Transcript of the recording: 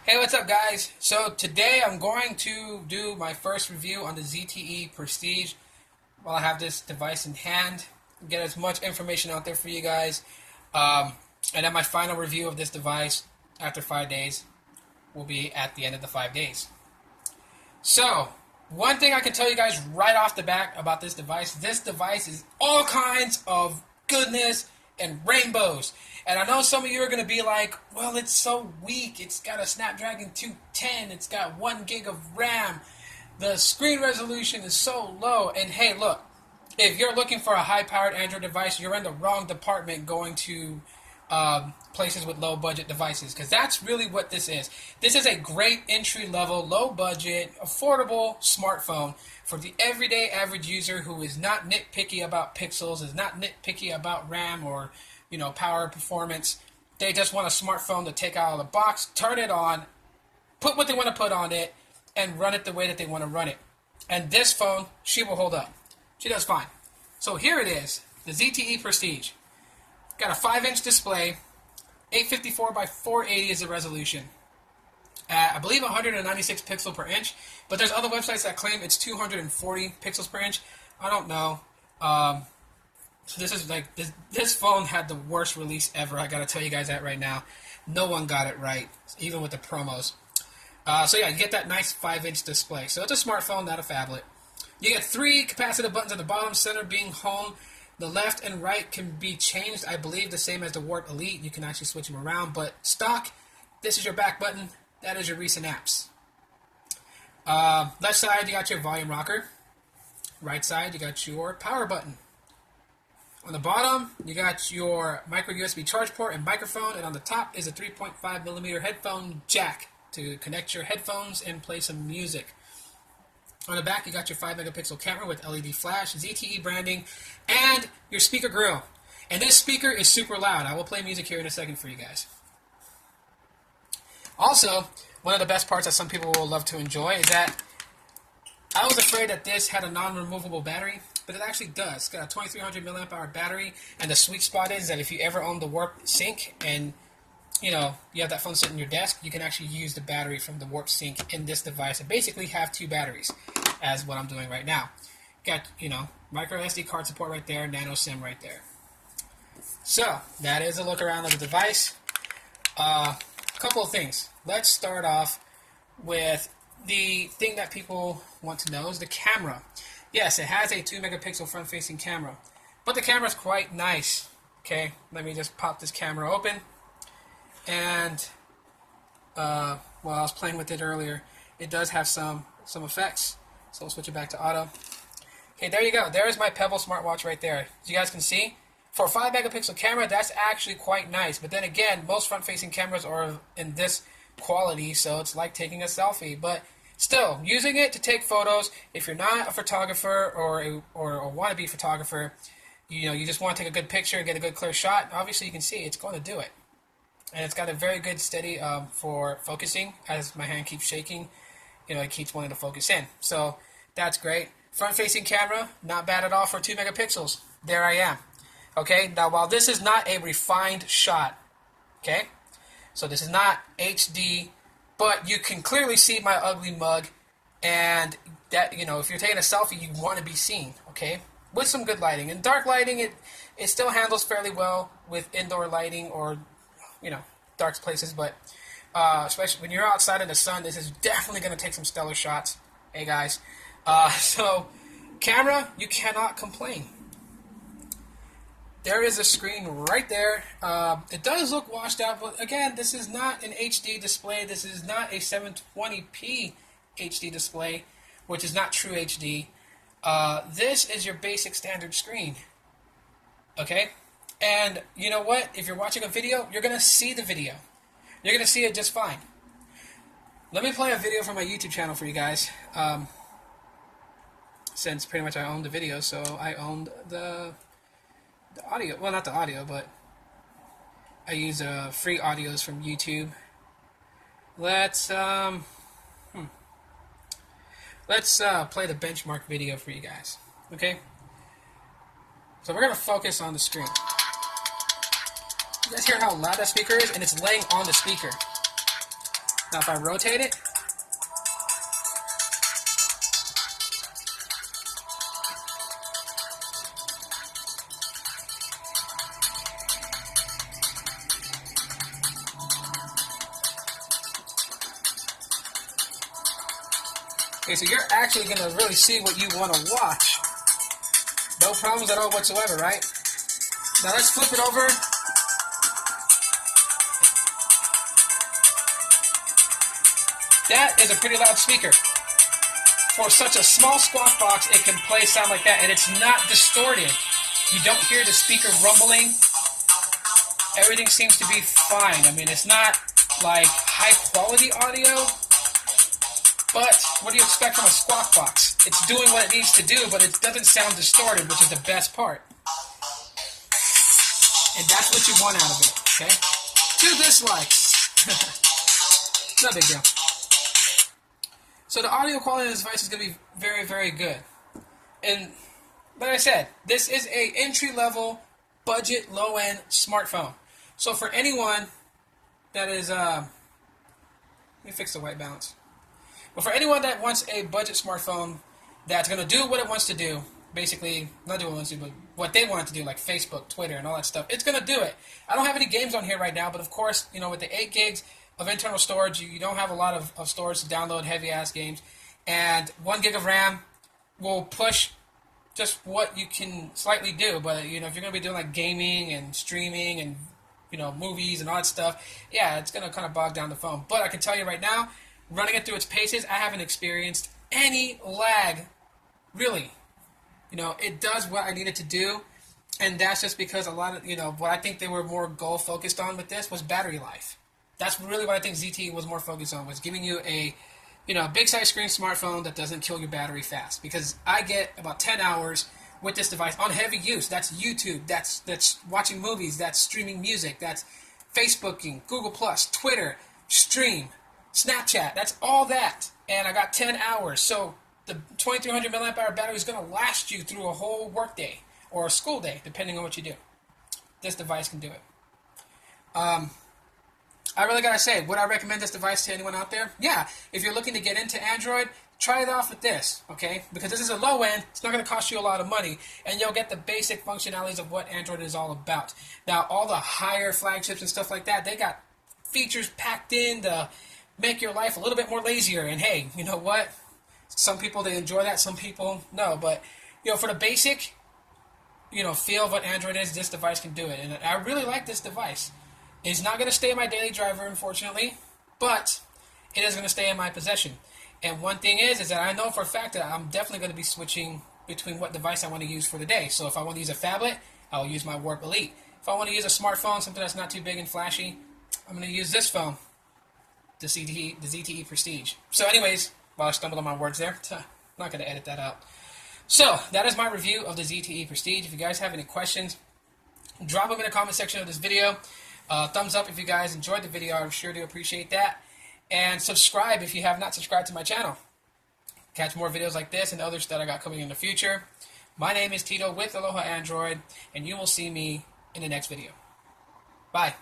Hey, what's up, guys? So today I'm going to do my first review on the ZTE Prestige while I have this device in hand. Get as much information out there for you guys. And then my final review of this device after 5 days will be at the end of the 5 days. So, one thing I can tell you guys right off the bat about this device is all kinds of goodness and rainbows. And I know some of you are going to be like, well, it's so weak. It's got a Snapdragon 210. It's got 1 gig of RAM. The screen resolution is so low. And hey, look, if you're looking for a high-powered Android device, you're in the wrong department going to places with low-budget devices, because that's really what this is. This is a great entry-level, low-budget, affordable smartphone for the everyday average user who is not nitpicky about pixels, is not nitpicky about RAM or power performance. They just want a smartphone to take out of the box, turn it on, put what they want to put on it, and run it the way that they want to run it. And this phone, she will hold up. She does fine. So here it is, the ZTE Prestige. Got a 5-inch display, 854 by 480 is the resolution. I believe 196 pixels per inch, but there's other websites that claim it's 240 pixels per inch. I don't know. So this is like this phone had the worst release ever. I gotta tell you guys that right now. No one got it right, even with the promos. So yeah, you get that nice 5-inch display. So it's a smartphone, not a phablet. You get 3 capacitive buttons at the bottom, center being home. The left and right can be changed, I believe, the same as the Warp Elite. You can actually switch them around. But stock, this is your back button. That is your recent apps. Left side, you got your volume rocker. Right side, you got your power button. On the bottom, you got your micro USB charge port and microphone. And on the top is a 3.5mm headphone jack to connect your headphones and play some music. On the back, you got your 5-megapixel camera with LED flash, ZTE branding, and your speaker grill. And this speaker is super loud. I will play music here in a second for you guys. Also, one of the best parts that some people will love to enjoy is that I was afraid that this had a non-removable battery, but it actually does. It's got a 2300 mAh battery, and the sweet spot is that if you ever own the Warp Sync and you have that phone sitting on your desk, you can actually use the battery from the Warp Sync in this device and basically have 2 batteries, as what I'm doing right now. Got, micro SD card support right there, nano SIM right there. So, that is a look around of the device. A couple of things. Let's start off with the thing that people want to know is the camera. Yes, it has a 2-megapixel front-facing camera, but the camera is quite nice. Okay, let me just pop this camera open. And while I was playing with it earlier, it does have some effects. So we'll switch it back to auto. Okay, there you go. There's my Pebble smartwatch right there. As you guys can see, for a 5-megapixel camera, that's actually quite nice. But then again, most front-facing cameras are in this quality, so it's like taking a selfie. But still, using it to take photos, if you're not a photographer or a wannabe photographer, you just want to take a good picture and get a good clear shot, obviously you can see it's going to do it. And it's got a very good steady for focusing. As my hand keeps shaking, it keeps wanting to focus in. So that's great. Front-facing camera, not bad at all for 2 megapixels. There I am. Okay, now while this is not a refined shot, okay, so this is not HD, but you can clearly see my ugly mug, and that, if you're taking a selfie, you want to be seen, okay, with some good lighting. In dark lighting, it still handles fairly well with indoor lighting or dark places, but especially when you're outside in the sun, this is definitely going to take some stellar shots. Hey guys, so camera, you cannot complain. There is a screen right there. It does look washed out, but again, this is not an HD display. This is not a 720p HD display, which is not true HD. This is your basic standard screen. Okay? And you know what? If you're watching a video, you're going to see the video. You're going to see it just fine. Let me play a video from my YouTube channel for you guys. Since pretty much I own the video, so I owned the audio. Well, not the audio, but I use free audios from YouTube. Let's play the benchmark video for you guys. Okay? So we're going to focus on the screen. You guys hear how loud that speaker is? And it's laying on the speaker. Now if I rotate it, okay, so you're actually going to really see what you want to watch. No problems at all whatsoever, right? Now let's flip it over. That is a pretty loud speaker. For such a small squawk box, it can play sound like that, and it's not distorted. You don't hear the speaker rumbling. Everything seems to be fine. I mean, it's not like high quality audio, but what do you expect from a squawk box? It's doing what it needs to do, but it doesn't sound distorted, which is the best part. And that's what you want out of it, okay? 2 dislikes. No big deal. So the audio quality of this device is going to be very, very good. And like I said, this is a entry-level, budget, low-end smartphone. So for anyone that is, let me fix the white balance. But for anyone that wants a budget smartphone that's going to do what it wants to do, basically, not do what it wants to do, but what they want it to do, like Facebook, Twitter, and all that stuff, it's going to do it. I don't have any games on here right now, but of course, you know, with the 8 gigs of internal storage, you don't have a lot of storage to download heavy-ass games. And 1 gig of RAM will push just what you can slightly do. But, you know, if you're going to be doing, like, gaming and streaming and, you know, movies and all that stuff, yeah, it's going to kind of bog down the phone. But I can tell you right now, running it through its paces, I haven't experienced any lag, really. You know, it does what I need it to do, and that's just because a lot of, you know, what I think they were more goal-focused on with this was battery life. That's really what I think ZTE was more focused on, was giving you a, you know, big-size screen smartphone that doesn't kill your battery fast. Because I get about 10 hours with this device on heavy use. That's YouTube, that's watching movies, that's streaming music, that's Facebooking, Google+, Twitter, stream, Snapchat, that's all that. And I got 10 hours. So the 2300 milliamp hour battery is going to last you through a whole workday or a school day, depending on what you do. This device can do it. I really gotta say, would I recommend this device to anyone out there? Yeah, if you're looking to get into Android, try it off with this, okay? Because this is a low end, it's not gonna cost you a lot of money, and you'll get the basic functionalities of what Android is all about. Now, all the higher flagships and stuff like that, they got features packed in to make your life a little bit more lazier, and hey, you know what? Some people, they enjoy that, some people, no, but, you know, for the basic, you know, feel of what Android is, this device can do it, and I really like this device. It's not going to stay in my daily driver, unfortunately, but it is going to stay in my possession. And one thing is that I know for a fact that I'm definitely going to be switching between what device I want to use for the day. So if I want to use a phablet, I'll use my Warp Elite. If I want to use a smartphone, something that's not too big and flashy, I'm going to use this phone, the ZTE Prestige. So anyways, while I stumbled on my words there, I'm not going to edit that out. So that is my review of the ZTE Prestige. If you guys have any questions, drop them in the comment section of this video. Thumbs up if you guys enjoyed the video. I sure do appreciate that. And subscribe if you have not subscribed to my channel. Catch more videos like this and others that I got coming in the future. My name is Tito with Aloha Android, and you will see me in the next video. Bye.